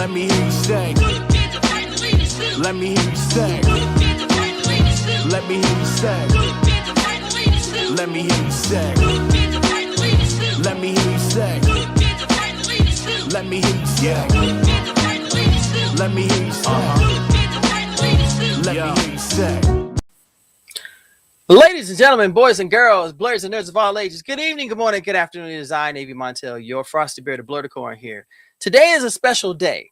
Let me hear you say. Let me hear you say. Let me hear you say. Let me hear you say. Let me hear you say. Let me hear you say. Let me hear you say. Let me hear you say. Ladies and gentlemen, boys and girls, blurs and nerds of all ages, good evening, good morning, good afternoon. It is I, navymontel, your frosty bearded Blerdicorn here. Today is a special day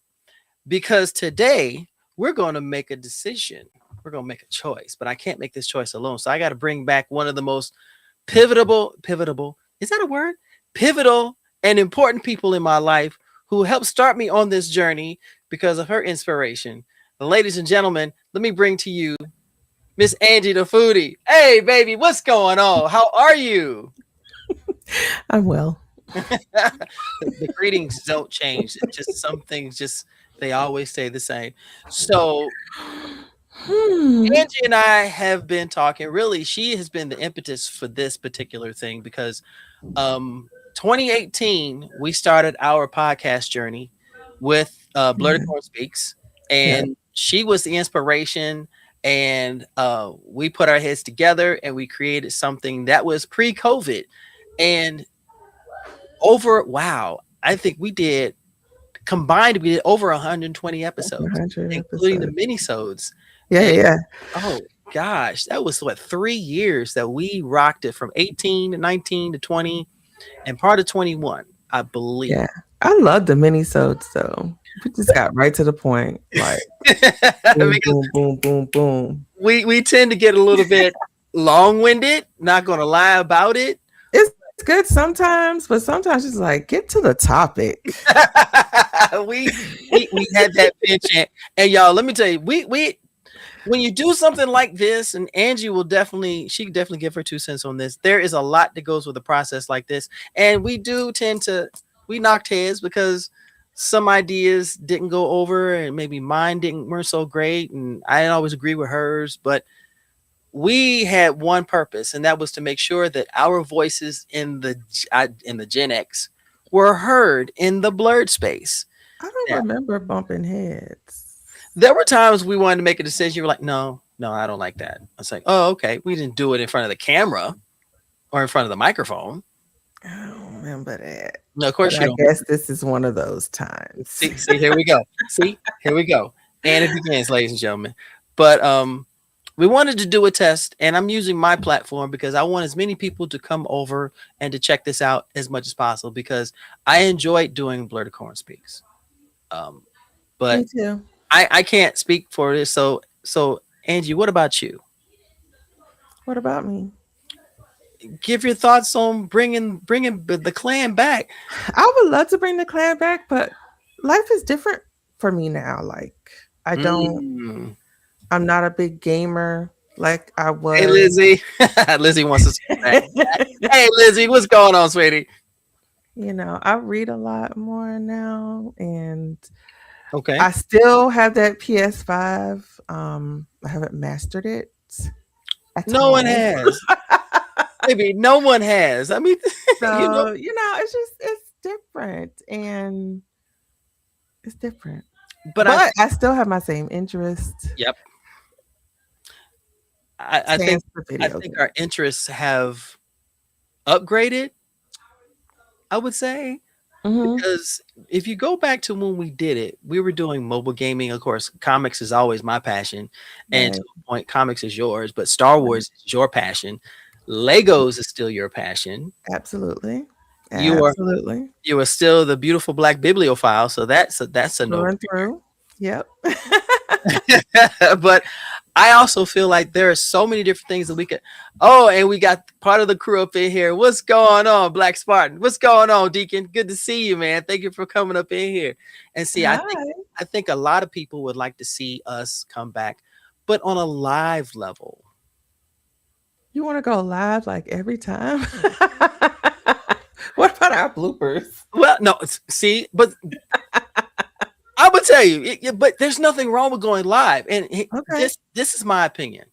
because today we're going to make a decision. We're going to make a choice, but I can't make this choice alone. So I got to bring back one of the most pivotal, is that a word? Pivotal and important people in my life who helped start me on this journey because of her inspiration. Ladies and gentlemen, let me bring to you Miss Angie the foodie. Hey, baby, what's going on? How are you? I'm well. The greetings don't change. It's just some things they always stay the same. So Angie and I have been talking. Really, she has been the impetus for this particular thing because 2018 we started our podcast journey with Blerdicorn Speaks, and she was the inspiration. And we put our heads together and we created something that was pre-COVID. And I think we did over 120 episodes, including the minisodes. Yeah. Oh gosh, that was 3 years that we rocked it from 18 to 19 to 20 and part of 21, I believe. Yeah, I love the minisodes though. We just got right to the point, like boom. We tend to get a little bit long-winded. Not gonna lie about it. It's good sometimes, but sometimes it's like get to the topic. we had that pinch, and y'all, let me tell you, we when you do something like this, and Angie will definitely give her 2 cents on this. There is a lot that goes with a process like this, and we do tend to knocked heads because some ideas didn't go over, and maybe mine weren't so great, and I didn't always agree with hers. But we had one purpose, and that was to make sure that our voices in the Gen X were heard in the blurred space. I don't remember bumping heads. There were times we wanted to make a decision. You were like, no, I don't like that. I was like, oh, okay. We didn't do it in front of the camera or in front of the microphone. I don't remember that. No, of course you don't. I guess this is one of those times. See, here we go. Here we go. And it begins, ladies and gentlemen. But we wanted to do a test, and I'm using my platform because I want as many people to come over and to check this out as much as possible because I enjoyed doing Blerdicorn Speaks. But me too. I can't speak for this. So Angie, what about you? What about me? Give your thoughts on bringing the clan back. I would love to bring the clan back, but life is different for me now. Like I'm not a big gamer like I was. Hey, Lizzie. Lizzie wants to say that. Hey, Lizzie, what's going on, sweetie? You know, I read a lot more now, and okay, I still have that PS5. I haven't mastered it. No one has. Maybe no one has. I mean, so, it's different, and it's different. But I still have my same interest. Yep. I think our interests have upgraded, I would say. Because if you go back to when we did it, we were doing mobile gaming. Of course, comics is always my passion. And to a point, comics is yours, but Star Wars is your passion. Legos is still your passion. Absolutely. You are still the beautiful black bibliophile, so that's a no through. Yep. But I also feel like there are so many different things that we could. Oh, and we got part of the crew up in here. What's going on, Black Spartan? What's going on, Deacon? Good to see you, man. Thank you for coming up in here. And see, I think a lot of people would like to see us come back, but on a live level. You want to go live like every time? What about our bloopers? Well, no, see, but I would tell you, but there's nothing wrong with going live. And this is my opinion.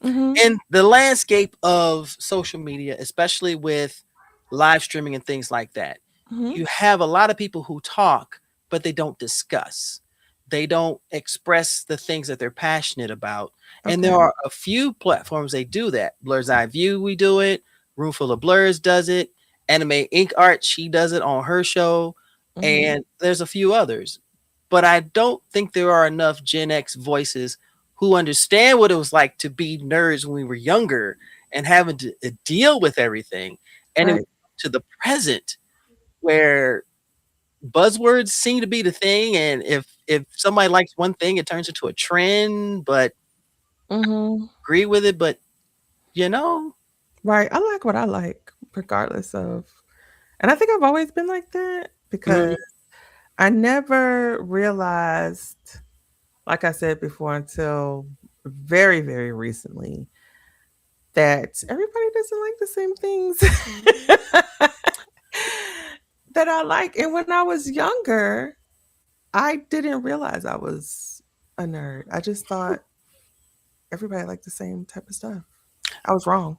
In the landscape of social media, especially with live streaming and things like that, you have a lot of people who talk, but they don't discuss. they don't express the things that they're passionate about. And there Okay. are a few platforms they do that. Blur's Eye View, we do it. Roomful of Blurs does it. Anime Ink Art, she does it on her show. Hmm. And there's a few others. But I don't think there are enough Gen X voices who understand what it was like to be nerds when we were younger and having to deal with everything. And it, Right. to the present, where buzzwords seem to be the thing, and if somebody likes one thing, it turns into a trend. But Hmm. agree with it, but you know, Right. I like what I like, regardless of. And I think I've always been like that because mhm. I never realized, like I said before, until very, very recently, that everybody doesn't like the same things that I like. And when I was younger, I didn't realize I was a nerd. I just thought everybody liked the same type of stuff. I was wrong.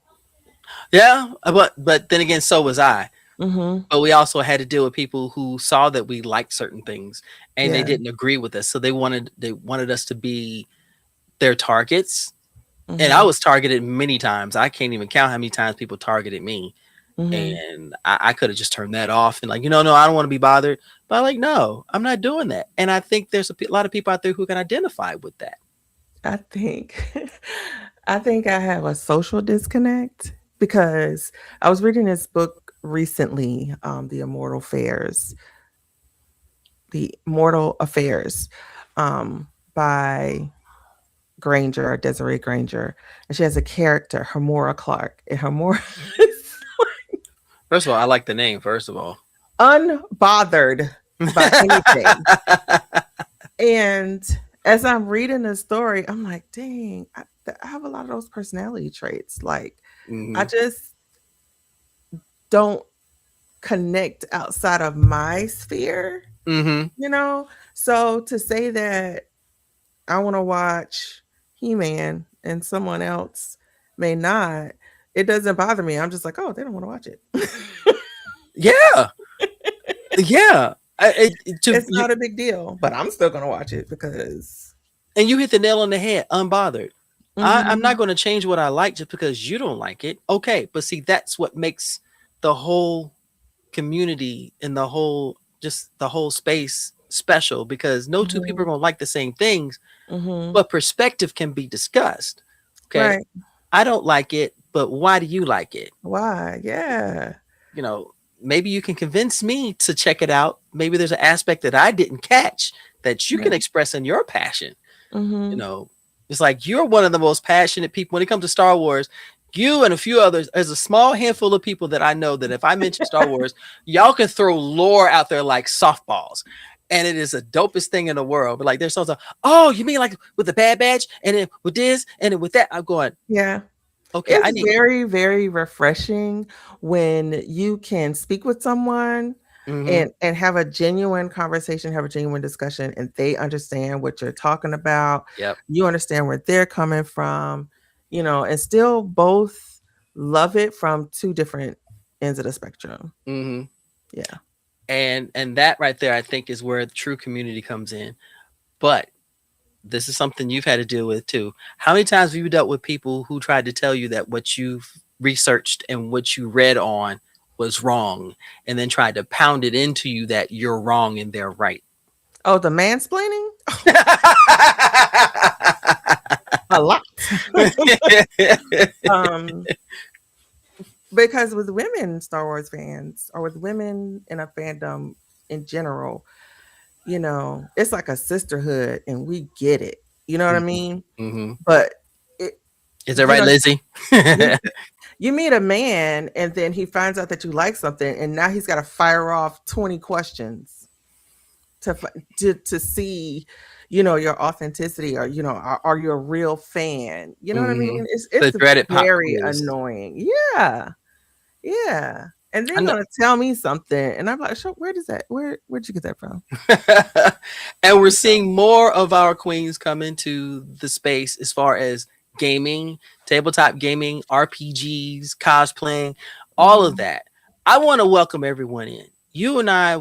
Yeah, but then again, so was I. Hmm. But we also had to deal with people who saw that we liked certain things and they Yeah. didn't agree with us, so they wanted us to be their targets. And I Hmm. was targeted many times. I can't even count how many times people targeted me. Hmm. And I could have just turned that off and like, no, I don't want to be bothered. But I'm like, no, I'm not doing that. And I think there's a lot of people out there who can identify with that. I think I think I have a social disconnect because I was reading this book recently, The Mortal Affairs, by Granger, Desiree Granger, and she has a character, Hamora Clark, and Hamora is First of all, I like the name, first of all. unbothered by anything. And as I'm reading the story, I'm like, dang, I have a lot of those personality traits. Like, I Hmm. just don't connect outside of my sphere, Hmm. you know? So to say that I want to watch He Man and someone else may not, it doesn't bother me. I'm just like, oh, they don't want to watch it. Yeah. Yeah. It's not a big deal, but I'm still going to watch it because. And you hit the nail on the head, unbothered. I'm not Mhm. going to change what I like just because you don't like it. Okay. But see, that's what makes the whole community and the whole space special, because no two people are Mhm. going to like the same things, Mhm. but perspective can be discussed. Okay. Right. I don't like it, but why do you like it? Why? Yeah. You know, maybe you can convince me to check it out. Maybe there's an aspect that I didn't catch that you can Right. express in your passion. You Mhm. know, it's like you're one of the most passionate people when it comes to Star Wars. You and a few others, there's a small handful of people that I know that if I mention Star Wars, y'all can throw lore out there like softballs. And it is the dopest thing in the world. But like there's something, oh, you mean like with the Bad Batch and then with this and then with that? I'm going, Yeah. okay, I It's need. very, very refreshing when you can speak with someone Mm-hmm. and have a genuine conversation, have a genuine discussion, and they understand what you're talking about. Yep. You understand where they're coming from, and still both love it from two different ends of the spectrum. Mm-hmm. Yeah. And that right there, I think, is where the true community comes in. But this is something you've had to deal with too. How many times have you dealt with people who tried to tell you that what you've researched and what you read on was wrong, and then tried to pound it into you that you're wrong and they're right? Oh, the mansplaining? A lot. um, because with women Star Wars fans or with women in a fandom in general, it's like a sisterhood and we get it. You know what I mean? Mm-hmm. But it, Is that you right, know, Lizzie? you, you meet a man and then he finds out that you like something and now he's got to fire off 20 questions to see, your authenticity or, are you a real fan? You know what I Hmm. mean? It's The it's dreaded pop very quiz. annoying. Yeah. Yeah. And I they're know. gonna tell me something, and I'm like, "So where does that? Where'd you get that from?" And we're You know? seeing more of our queens come into the space as far as gaming, tabletop gaming, RPGs, cosplaying, all of Mhm. that. I want to welcome everyone in. You and I,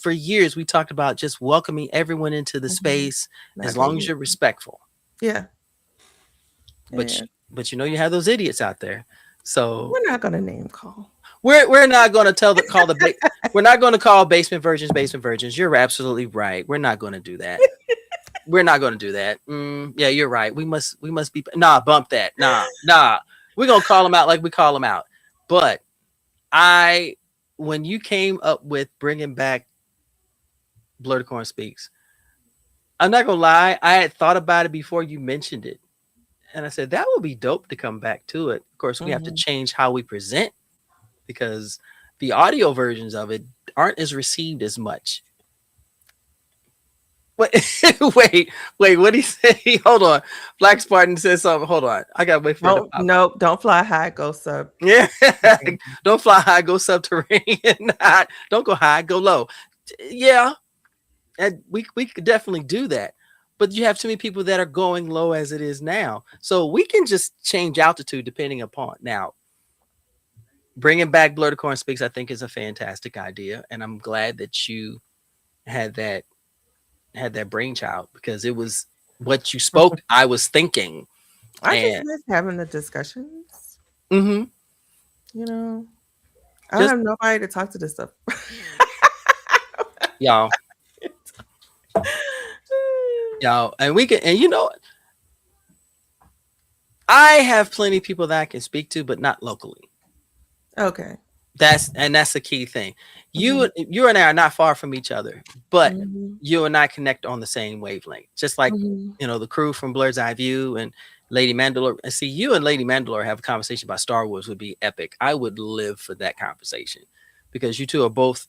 for years we talked about just welcoming everyone into the Mhm. space Not as gonna long as use you're them. respectful. Yeah. But Yeah. but you have those idiots out there. So We're not gonna name call. we're not going to we're not going to call basement virgins. You're absolutely right. We're not going to do that. We're not going to do that. Yeah, you're right. We must be bump that. Nah. We're going to call them out like we call them out. But I when you came up with bringing back Blerdicorn Speaks, I'm not going to lie, I had thought about it before you mentioned it. And I said that would be dope to come back to it. Of course, we have to Mhm. change how we present because the audio versions of it aren't as received as much. Wait, wait, what did he say? Hold on. Black Spartan says something. Hold on. I gotta wait for it to Don't pop. nope, don't fly high, go sub. Yeah. Don't fly high, go subterranean. Don't go high, go low. Yeah. And we could definitely do that. But you have too many people that are going low as it is now. So we can just change altitude depending upon. Now, bringing back Blerdicorn Speaks, I think, is a fantastic idea. And I'm glad that you had that brainchild because it was what you spoke. I was thinking, I just and miss having the discussions. mm-hmm, You know, I don't just have nobody to talk to this stuff. y'all, and we can, and I have plenty of people that I can speak to, but not locally. Okay. That's the key thing. Mhm. You and I are not far from each other, but Mhm. you and I connect on the same wavelength. Just like Mhm. the crew from Blur's Eye View and Lady Mandalore. And see, you and Lady Mandalore have a conversation about Star Wars would be epic. I would live for that conversation because you two are both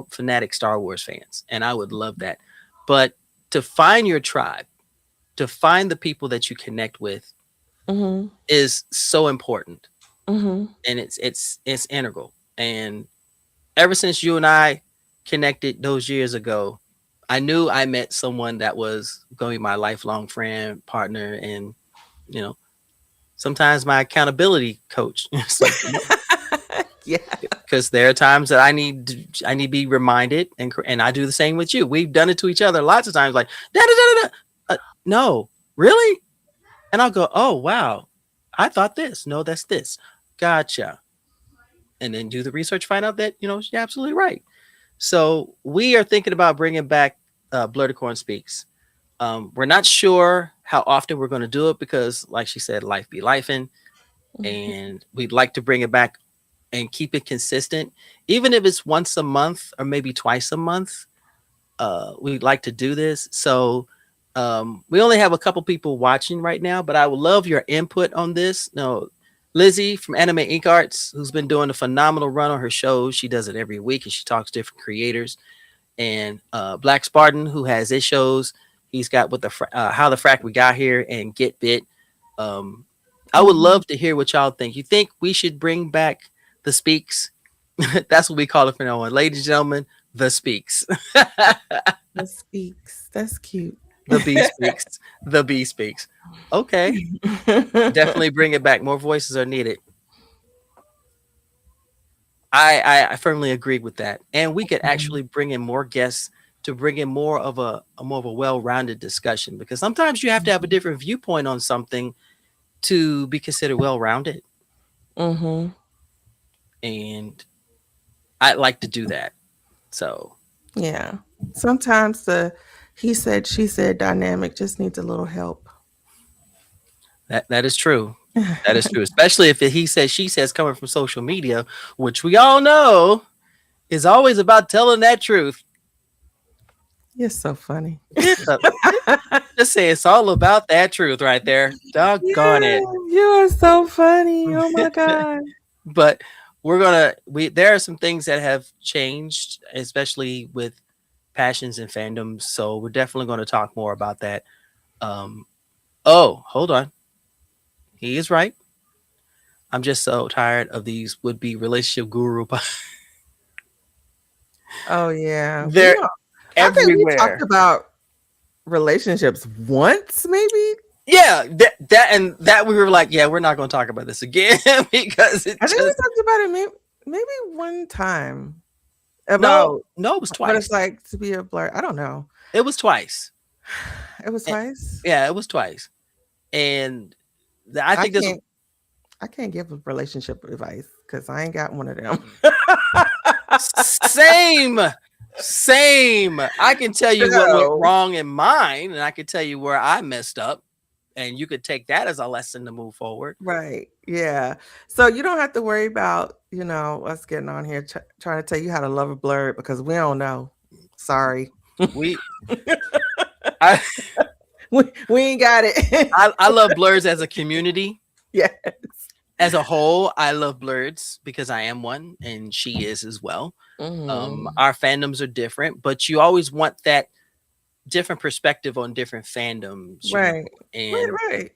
fanatic Star Wars fans, and I would love that. But to find your tribe, to find the people that you connect with, Mhm. is so important, Mhm. and it's integral. And ever since you and I connected those years ago, I knew I met someone that was going to be my lifelong friend, partner, and you know, sometimes my accountability coach. So, Yeah. because there are times that I need to be reminded, and I do the same with you. We've done it to each other lots of times, like da da da da. No, really, and I'll go, oh wow, I thought this. No, that's this. Gotcha. And then do the research, find out that you're absolutely right. So we are thinking about bringing back Blerdicorn Speaks. We're not sure how often we're going to do it because, like she said, life be lifing, Mhm. and we'd like to bring it back and keep it consistent, even if it's once a month or maybe twice a month. We'd like to do this. So we only have a couple people watching right now, but I would love your input on this. No, Lizzie from Anime Ink Arts, who's been doing a phenomenal run on her shows. She does it every week and she talks to different creators. And Black Spartan, who has his shows. He's got with the How the Frack We Got Here and Get Bit. Um, I would Mhm. love to hear what y'all think. You think we should bring back the Speaks? That's what we call it from now on. Ladies and gentlemen, the Speaks. That speaks. That's cute. The B Speaks. The B Speaks. Okay. Definitely bring it back. More voices are needed. I firmly agree with that. And we could Mhm. actually bring in more guests to bring in more of a well-rounded discussion because sometimes you have to have a different viewpoint on something to be considered well-rounded. Mhm. And I like to do that. So Yeah. Sometimes the he said, she said dynamic just needs a little help. that is true. That is true. Especially if he says she says coming from social media, which we all know is always about telling that truth. You're so funny. It's a, just say it's all about that truth right there. Doggone Yeah, it. you are so funny. Oh my God. But we there are some things that have changed, especially with passions and fandoms. So we're definitely going to talk more about that. Um, oh, hold on. He is right. I'm just so tired of these would be relationship guru. Oh yeah. We They're don't I think we talked everywhere. about relationships once, maybe. Yeah, that we were like, yeah, we're not going to talk about this again because it I think we just talked about it maybe one time. About No, it was what it's twice. like to be a blur. I don't know. It was twice. It was Eh, twice. Yeah, it was twice. And I I think this can't. I can't give a relationship advice because I ain't got one of them. same, same. I can tell you what went So, wrong in mine, and I can tell you where I messed up, and you could take that as a lesson to move forward. right. Yeah. So you don't have to worry about, us getting on here trying to tell you how to love a blurred because we don't know. Sorry. We, I, we ain't got it. I love blurs as a community. Yes. As a whole, I love blurs because I am one, and she is as well. Mhm. Our fandoms are different, but you always want that different perspective on different fandoms, Right. and Right.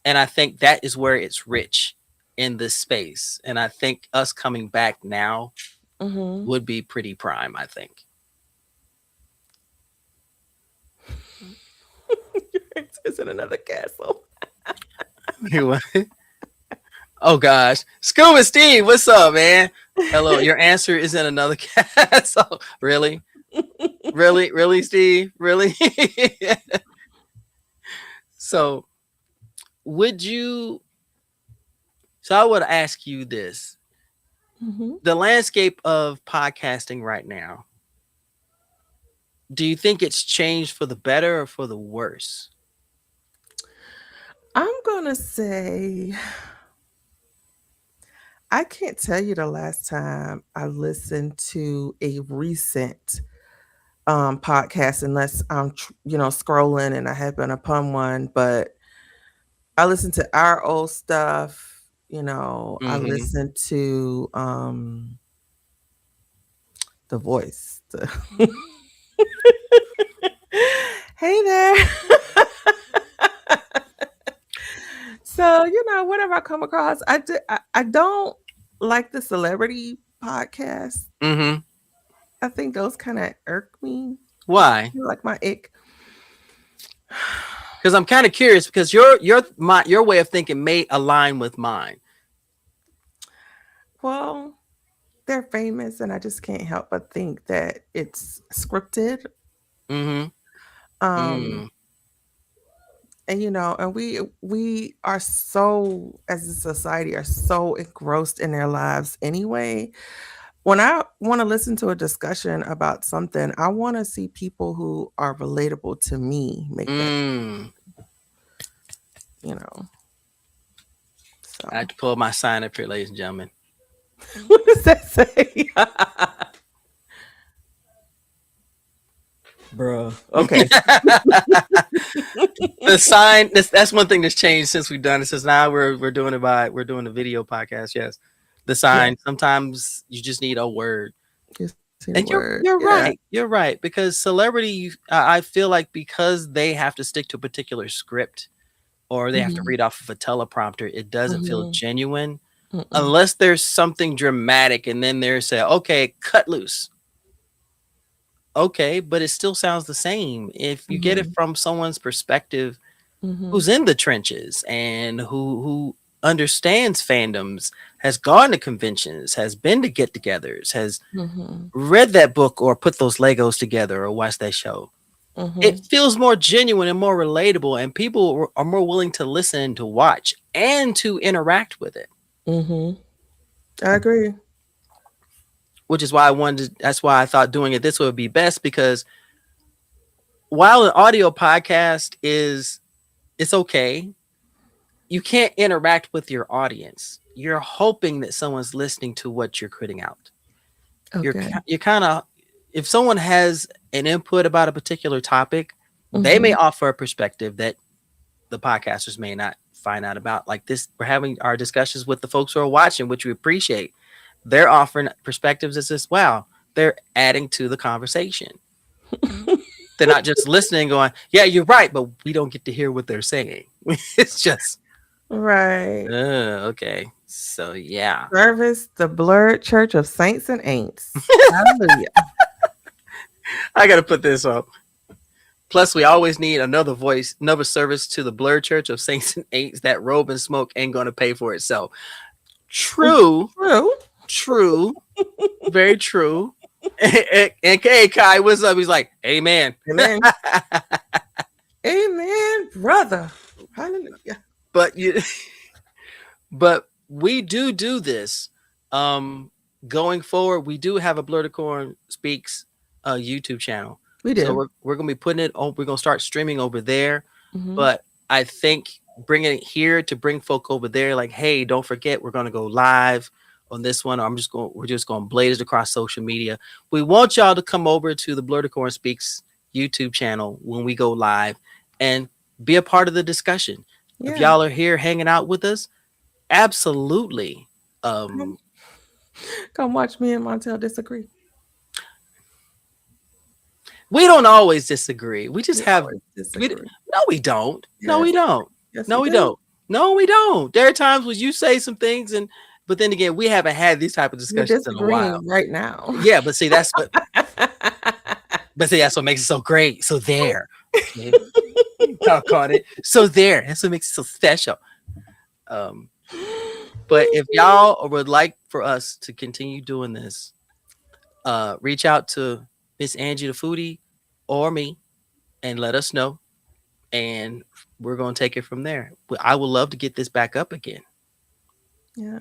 and I think that is where it's rich in this space. And I think us coming back now Mhm. would be pretty prime, I think. It's in another castle. Oh gosh. Scuba Steve, what's up, man? Hello, your answer is in another castle. Really? Really, Steve? Really? So would you so I would ask you this. Mhm. The landscape of podcasting right now, do you think it's changed for the better or for the worse? I'm gonna say I can't tell you the last time I listened to a recent podcast unless I'm scrolling and I happen upon one, but I listen to our old stuff, I Mm-hmm. listen to The Voice. Hey there. So, whatever I come across, I don't like the celebrity podcast. Mm-hmm. I think those kind of irk me. Why? They're like my ick. Because I'm kind of curious because your way of thinking may align with mine. Well, they're famous, and I just can't help but think that it's scripted. Mm-hmm. Um, Mm. and we are so, as a society, are so engrossed in their lives anyway. When I want to listen to a discussion about something, I want to see people who are relatable to me make that, Mm. you know. So, I have to pull my sign up here, ladies and gentlemen. what does that say? Bruh. Okay. The sign. That's one thing that's changed since we've done it. Since now we're doing a video podcast. Yes, the Yeah. sign. Sometimes you just need a word. You see the And you're word. you're Yeah. right. You're right because celebrity. I feel like because they have to stick to a particular script or they have to Mhm. read off of a teleprompter, it doesn't feel Mhm. genuine Mm-mm. unless there's something dramatic and then they're say, okay, cut loose. Okay, but it still sounds the same if you get it Mhm. from someone's perspective Mhm. who's in the trenches and who understands fandoms, has gone to conventions, has been to get-togethers, has Mhm. read that book or put those Legos together or watched that show. It Mhm. feels more genuine and more relatable, and people are more willing to listen, to watch, and to interact with it. Mhm. I agree. Which is why that's why I thought doing it this way would be best because while an audio podcast it's okay, you can't interact with your audience. You're hoping that someone's listening to what you're putting out. Okay. You're kind of if someone has an input about a particular topic, they may Mhm. offer a perspective that the podcasters may not find out about. Like this, we're having our discussions with the folks who are watching, which we appreciate. They're offering perspectives as this, wow, they're adding to the conversation. They're not just listening, going, yeah, you're right, but we don't get to hear what they're saying. It's just, Right. okay. So, yeah. Service the blurred church of saints and ain'ts. Hallelujah. I got to put this up. Plus, we always need another voice, another service to the blurred church of saints and ain'ts. That robe and smoke ain't going to pay for itself. True. True. True. Very true. And Kai, what's up? He's like, amen. Amen. Amen, brother. Hallelujah. But but we do this. Going forward, we do have a Blerdicorn Speaks YouTube channel. We do. So we're gonna be putting it on. We're gonna start streaming over there. Mhm. But I think bringing it here to bring folk over there, like, hey, don't forget, we're gonna go live on this one. We're just gonna blaze it across social media. We want y'all to come over to the Blerdicorn Speaks YouTube channel when we go live and be a part of the discussion. Yeah. If y'all are here hanging out with us, absolutely. Come watch me and Montel disagree. We don't always disagree. We just have. always disagree. No, we don't. No, Yes. we don't. Yes, No, we do. don't. No, we don't. There are times when you say some things, but then again, we haven't had these type of You're discussions in a while. disagreeing right now. Yeah, but see, that's what. But see, that's what makes it so great. So there, okay. Talk on it. So there, that's what makes it so special. But if y'all would like for us to continue doing this, reach out to Miss Angie the Foodie or me and let us know, and we're gonna take it from there. I would love to get this back up again. Yeah.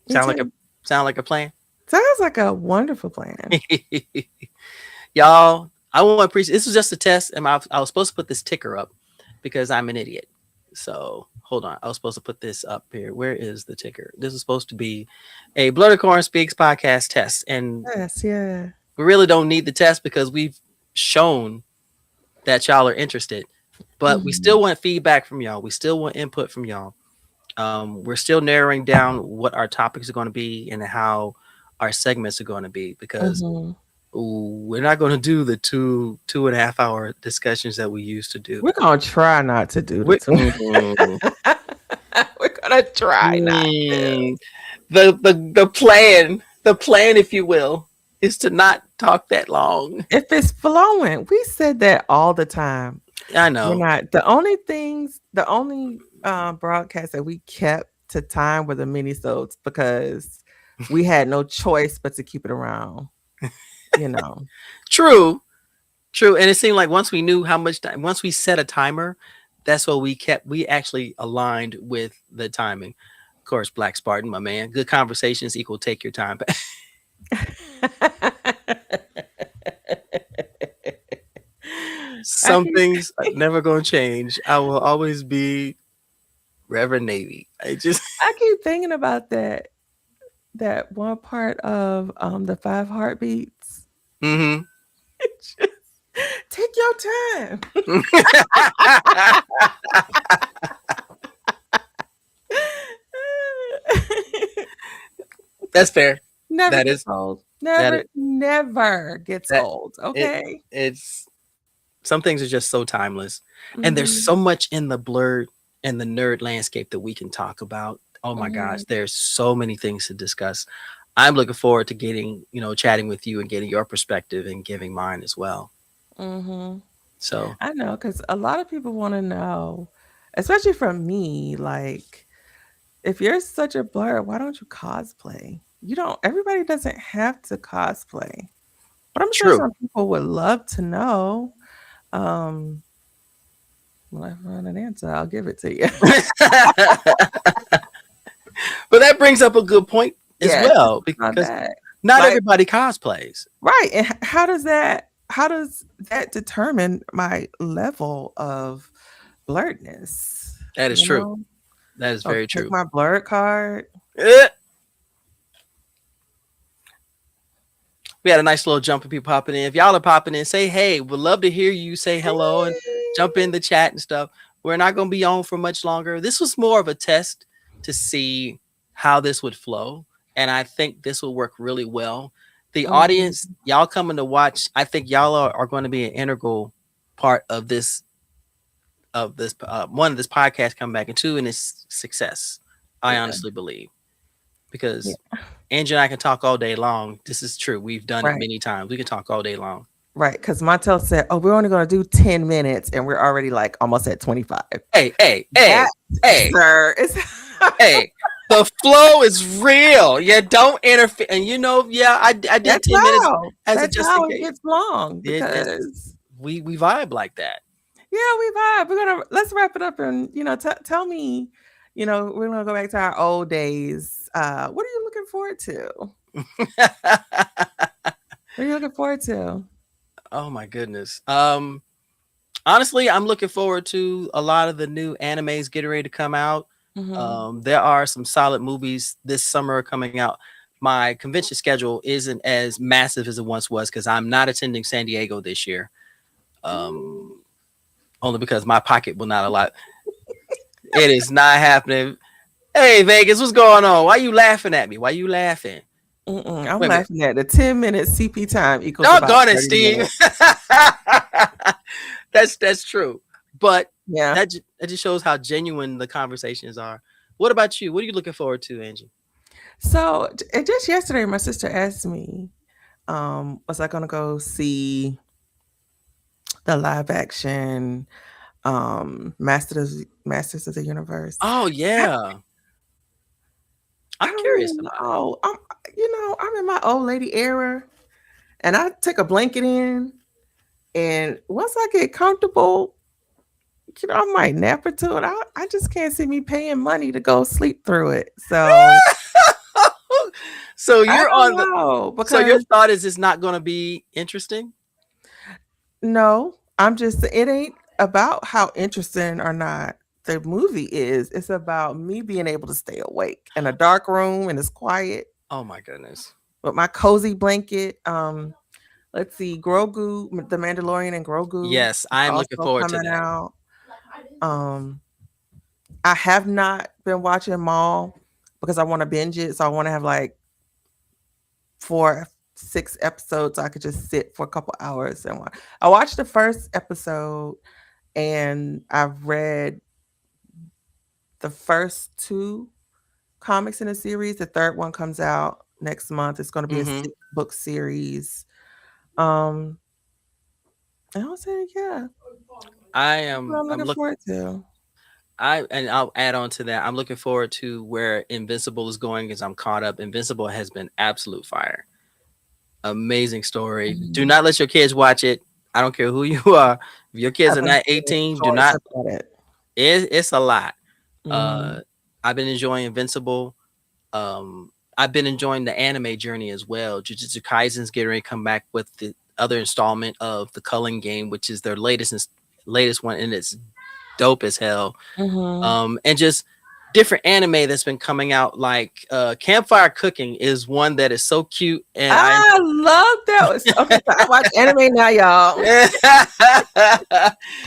Sound like a plan? Sounds like a wonderful plan. Y'all, I want to appreciate this was just a test, and I was supposed to put this ticker up because I'm an idiot. So hold on, I was supposed to put this up here. Where is the ticker? This is supposed to be a Blerdicorn Speaks podcast test, and Yes, yeah. we really don't need the test because we've shown that y'all are interested. But we still want feedback from y'all. We still want input from y'all. We're still narrowing down what our topics are going to be and how our segments are going to be, because we're not going to do the 2.5 hour discussions that we used to do. We're gonna try not to do this. We're gonna try not to. The plan, if you will, is to not talk that long. If it's flowing, we said that all the time. I know. We're not the only broadcasts that we kept to time were the mini-sodes because we had no choice but to keep it around. You know. True. And it seemed like once we knew how much time, once we set a timer, that's what we kept. We actually aligned with the timing. Of course, Black Spartan, my man. Good conversations equal take your time back. Some things are never going to change. I will always be Reverend Navy. I keep thinking about that one part of the 5 heartbeats. Mm-hmm. Just take your time. That's fair. Never That gets is old. Never gets old. Okay. It's some things are just so timeless, and there's so much in the blurred and the nerd landscape that we can talk about. Oh my gosh, there's so many things to discuss. I'm looking forward to getting, chatting with you and getting your perspective and giving mine as well. So I know, because a lot of people want to know, especially from me, like, if you're such a blur, why don't you cosplay? Everybody doesn't have to cosplay. But I'm sure some people would love to know. When I find an answer, I'll give it to you. But that brings up a good point as well, because not everybody cosplays. Right. And how does that determine my level of blurredness? That is true. That is very true. Take my blurred card. We had a nice little jump of people popping in. If y'all are popping in, say hey. We'd love to hear you say hello and jump in the chat and stuff. We're not going to be on for much longer. This was more of a test to see how this would flow, and I think this will work really well. The audience, y'all coming to watch, I think y'all are going to be an integral part of this one of this podcast coming back, and two, in its success. I honestly believe, because Angie and I can talk all day long. This is true. We've done it many times. We can talk all day long. Right, because Montel said, "Oh, we're only going to do 10 minutes," and we're already like almost at 25. Hey, sir. hey, The flow is real. Yeah, don't interfere. And yeah, I did That's 10 minutes how. as a That's just in how it case. gets long It's because we vibe like that. yeah, we vibe. Let's wrap it up and tell me, we're gonna go back to our old days. What are you looking forward to? What are you looking forward to? Oh my goodness. Honestly, I'm looking forward to a lot of the new animes getting ready to come out. Hmm. There are some solid movies this summer coming out. My convention schedule isn't as massive as it once was because I'm not attending San Diego this year. Um, Only because my pocket will not allow. It is not happening. Hey Vegas, what's going on? Why you laughing at me? Why you laughing? I'm Wait a minute. laughing at the 10-minute CP time equals about Doggone it, 30 Steve. minutes. That's true. But Yeah. that just shows how genuine the conversations are. What about you? What are you looking forward to, Angie? So just yesterday, my sister asked me, was I gonna go see the live action Masters of the Universe? Oh I, yeah. I I'm don't curious really about it. know. I'm in my old lady era, and I take a blanket in, and once I get comfortable, I might nap into it. I just can't see me paying money to go sleep through it. So So I you're don't on the know so your because thought is it's not gonna be interesting? no, it ain't about how interesting or not the movie is. It's about me being able to stay awake in a dark room and it's quiet Oh my goodness. with my cozy blanket. Let's see, Grogu, the Mandalorian and Grogu Yes, is I am looking also forward to coming that. out. Um, I have not been watching Maul because I want to binge it. So I want to have like 4, 6 episodes. So I could just sit for a couple hours and watch. I watched the first episode and I've read the first 2 comics in the series. The third one comes out next month. It's going to be a Hmm. 6-book series. Um, and I was saying, yeah, I that's what am I'm I'm looking look forward to. I'll add on to that. I'm looking forward to where Invincible is going as I'm caught up. Invincible has been absolute fire. Amazing story. Do Mhm. not let your kids watch it. I don't care who you are. If your I kids have are a not feeling 18, do choice not. about it. It's a lot. Uh, Mhm. I've been enjoying Invincible. I've been enjoying the anime journey as well. Jujutsu Kaisen's getting ready to come back with the other installment of the Culling game, which is their latest one, and it's dope as hell. Mhm. And just different anime that's been coming out, like Campfire Cooking is one that is so cute, and I I love that. Okay, so I watch anime now, y'all.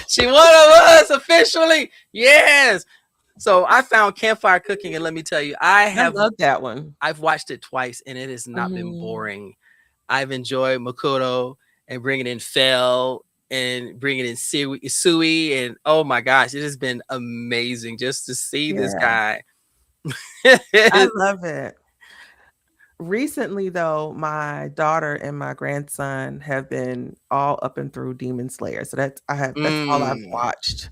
she one of us officially. Yes. So I found Campfire Cooking, and let me tell you, I love that one. I've watched it twice, and it has not been Mhm. boring. I've enjoyed Makoto and bringing in Fell and bringing in Sui, and oh my gosh, it has been amazing just to see this Yeah, guy. I love it. Recently, though, my daughter and my grandson have been all up and through Demon Slayer. So that's all I've Mm. watched.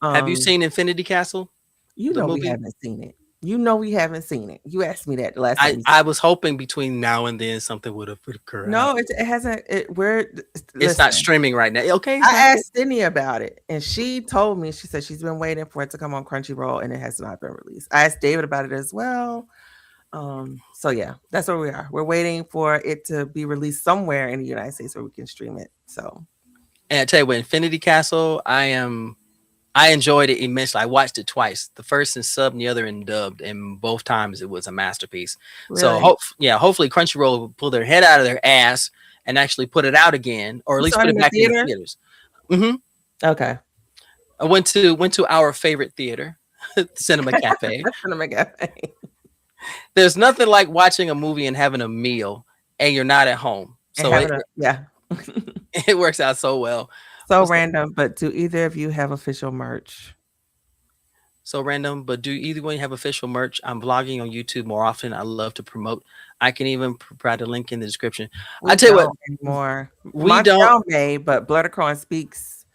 Have you Um, seen Infinity Castle, the we movie? haven't seen it. We haven't seen it. You asked me that the last time I you I said was hoping between now and then something would have occurred. no, it hasn't. It's not Listen, streaming right now. Okay, it's not I yet. asked Sydney about it, and she told me, she said she's been waiting for it to come on Crunchyroll, and it has not been released. I asked David about it as well. So yeah, that's where we are. We're waiting for it to be released somewhere in the United States where we can stream it. So And I tell you what, Infinity Castle, I enjoyed it immensely. I watched it twice. The first in sub and the other in dubbed, and both times it was a masterpiece. So really, hopefully Crunchyroll will pull their head out of their ass and actually put it out again, or at you least saw it put in it the back in the theater. theaters. Hmm. Okay, I went to our favorite theater, Cinema Cafe. that's gonna make it. There's nothing like watching a movie and having a meal, and you're not at home. And So having a yeah. it works out so well. So What's random, but do either of you have official merch? so random, but do either one have official merch? I'm vlogging on YouTube more often. I love to promote. I can even provide a link in the description. I We tell you what, don't anymore. we don't Montreal may, but Blerdicorn Speaks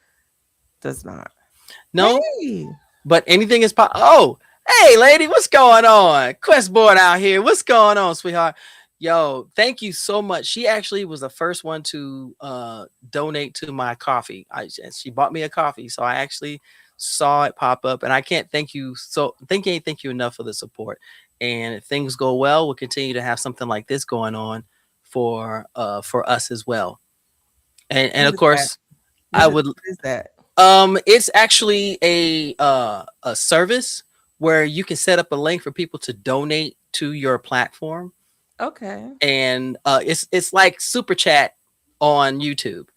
does not. know, Hey, but anything is possible. Oh, Hey, lady, what's going on? Quest board out here. What's going on, sweetheart? Yo, thank you so much. She actually was the first one to donate to my coffee. She bought me a coffee, so I actually saw it pop up, and I can't thank you enough for the support. And if things go well, we'll continue to have something like this going on for us as well. And What of is that? course, I would What is that? it's actually a service where you can set up a link for people to donate to your platform, Okay. and it's like super chat on YouTube,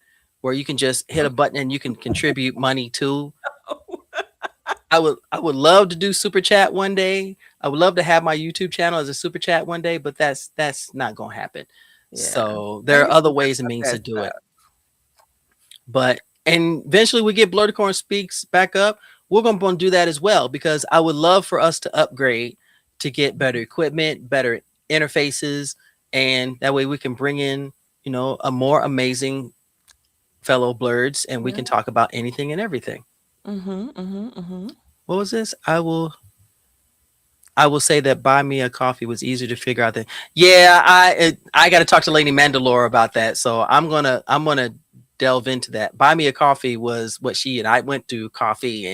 where you can just hit a button and you can contribute money to. I would love to do super chat one day. I would love to have my YouTube channel as a super chat one day, but that's not gonna happen. Yeah. So I there are used other to mess ways and up means to that do it. stuff. But and eventually we get Blerdicorn Speaks back up. We're gonna do that as well, because I would love for us to upgrade to get better equipment, better interfaces, and that way we can bring in, a more amazing fellow blurds, and we Yeah. can talk about anything and everything. Mm-hmm. Mm-hmm. Mm-hmm. What was this? I will say that buy me a coffee was easier to figure out. That yeah, I got to talk to Lady Mandalore about that. So I'm gonna delve into that. Buy me a coffee was what she and I went to coffee,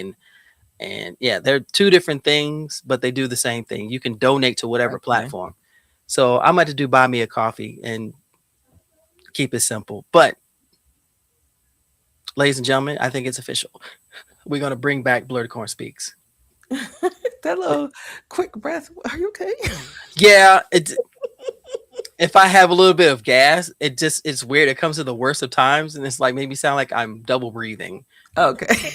and yeah, they're two different things, but they do the same thing. You can donate to whatever Okay. platform. So I'm about to do buy me a coffee and keep it simple. But ladies and gentlemen, I think it's official. We're gonna bring back Blerdicorn Speaks. That little quick breath. Are you okay? Yeah, if I have a little bit of gas, it's weird. It comes to the worst of times, and it's like maybe sound like I'm double breathing. Okay.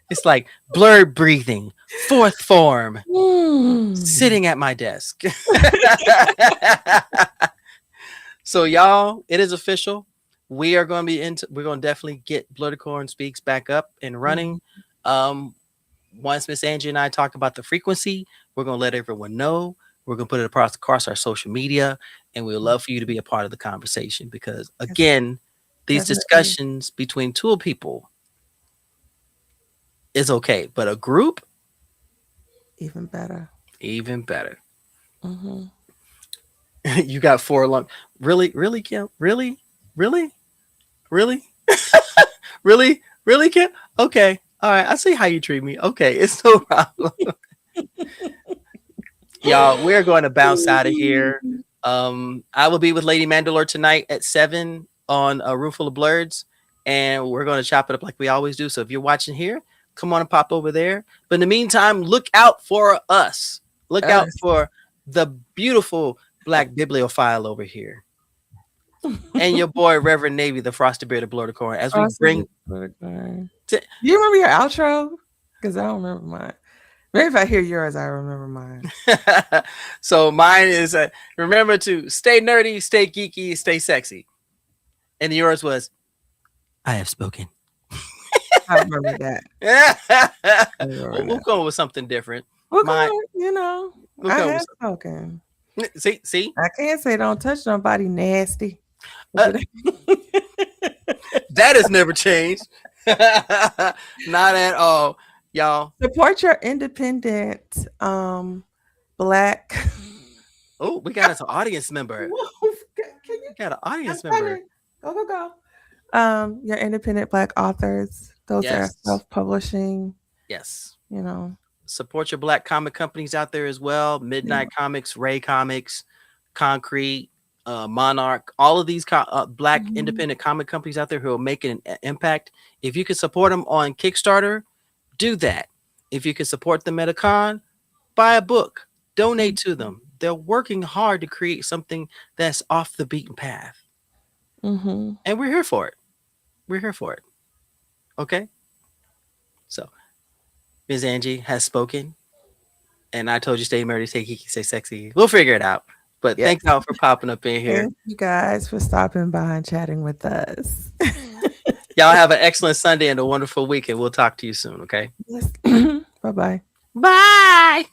It's like blurred breathing, fourth form, Mm. sitting at my desk. So y'all, it is official. We are going to be we're going to definitely get Blerdicorn Speaks back up and running. Once Miss Angie and I talk about the frequency, we're going to let everyone know. We're going to put it across our social media, and we'd love for you to be a part of the conversation, because again, these Definitely. discussions between two people is okay, but a group, Even better. even better. Mm-hmm. You got 4 long. Really, Kim? Really? Really? Really? Really, Kim? Okay. All right. I see how you treat me. Okay. It's no problem. Y'all, we're going to bounce out of here. I will be with Lady Mandalore tonight at 7 on a Room Full of Blurs, and we're going to chop it up like we always do. So if you're watching here, come on and pop over there. But in the meantime, look out for us. Look out for the beautiful Black bibliophile over here, and your boy Reverend Navy, the Frosted Beard of Blerdicorn, as we bring. Do you remember your outro? Because I don't remember mine. Maybe if I hear yours, I remember mine. So mine is remember to stay nerdy, stay geeky, stay sexy, and yours was I have spoken. I remember that. We'll go with something different. We'll Mine- go, We'll I go have with spoken. see, I can't say don't touch nobody nasty. that has never changed. Not at all, y'all. Support your independent Black. Oh, we got an audience member. Can you We got an audience member. go? Your independent Black authors, those that are Yes. self-publishing, Yes. support Your Black comic companies out there as well. Midnight Comics, Ray Comics, Concrete, Monarch, all of these Black independent comic companies out there who are making an impact. If you can support them on Kickstarter, do that. If you can support them at a con, buy a book, donate to them. They're working hard to create something that's off the beaten path. And we're here for it. We're here for it. Okay? So, Ms. Angie has spoken. And I told you stay nerdy, stay geeky, stay sexy. We'll figure it out. But thank y'all for popping up in here. Thank you guys for stopping by and chatting with us. Y'all have an excellent Sunday and a wonderful weekend. We'll talk to you soon, okay? Yes. Bye-bye. Bye.